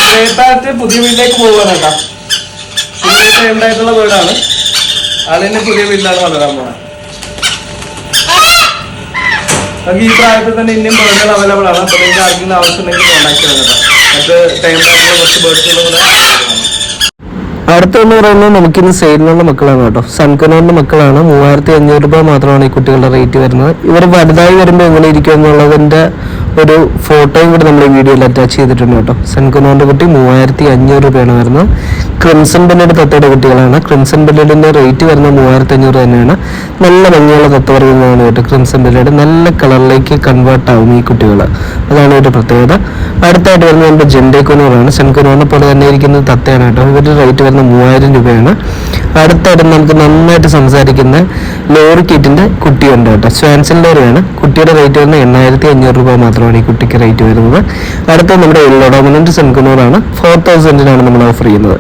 ഗ്രേപ്പാറ്റ് പുതിയ വീട്ടിലേക്ക് പോവുകയാണ് കേട്ടോ. ഉണ്ടായിട്ടുള്ള വീടാണ്. അതിന്റെ പുതിയ വീട്ടിലാണ് വളരാൻ പോകുന്നത്. നമുക്ക് ഈ പ്രായത്തിൽ തന്നെ ഇന്ത്യൻ ബേർഡുകൾ അവൈലബിൾ ആണ്. അപ്പൊ നിങ്ങൾക്ക് ആർക്കെങ്കിലും ആവശ്യം ഉണ്ടെങ്കിൽ കോൺടാക്ട് ചെയ്യാം കേട്ടോ. മറ്റ് ടൈമിലായിട്ടുള്ള കുറച്ച് ബേർഡ്സുകളും കൂടെ. അടുത്തെന്ന് പറയുന്നത് നമുക്കിന്ന് സെയിലിനുള്ള മക്കളാണ് കേട്ടോ. സൺകുനോറിന്റെ മക്കളാണ്. 3500 രൂപ മാത്രമാണ് ഈ കുട്ടികളുടെ റേറ്റ് വരുന്നത്. ഇവർ വലുതായി വരുമ്പോൾ എങ്ങനെ ഇരിക്കും എന്നുള്ളതിന്റെ ഒരു ഫോട്ടോയും കൂടി നമ്മൾ ഈ വീഡിയോയിൽ അറ്റാച്ച് ചെയ്തിട്ടുണ്ട് കേട്ടോ. സൺകുനോറിന്റെ കുട്ടി 3500 രൂപയാണ് വരുന്നത്. ക്രിംസൺ ബെല്ലഡ് തത്തയുടെ കുട്ടികളാണ്. ക്രിംസൺ ബെല്ലഡിന്റെ റേറ്റ് വരുന്നത് 3500 തന്നെയാണ്. നല്ല ഭംഗിയുള്ള തത്തവർഗ്ഗങ്ങളാണ് കേട്ടോ. ക്രിംസൺ ബെല്ലഡ് നല്ല കളറിലേക്ക് കൺവേർട്ട് ആവും ഈ കുട്ടികൾ. അതാണ് ഒരു പ്രത്യേകത. അടുത്തായിട്ട് വരുന്നത് നമ്മുടെ ജെൻഡേക്കുനോറാണ്. സെൻകുനോറിനെ പോലെ തന്നെ ഇരിക്കുന്ന തത്തയാണ് കേട്ടോ. ഇവരുടെ റേറ്റ് വരുന്നത് 3000 രൂപയാണ്. അടുത്തായിട്ട് നമുക്ക് നന്നായിട്ട് സംസാരിക്കുന്ന ലോറിക്കിറ്റിന്റെ കുട്ടിയുണ്ട് കേട്ടോ. സ്വാൻസൺ ലോറിയാണ്. കുട്ടിയുടെ റേറ്റ് വരുന്നത് 8500 രൂപ മാത്രമാണ് ഈ കുട്ടിക്ക് റേറ്റ് വരുന്നത്. അടുത്ത നമ്മുടെ യെല്ലോ ഡോമിനന്റ് സെൻകുനോറാണ്. 4000-നാണ് നമ്മൾ ഓഫർ ചെയ്യുന്നത്.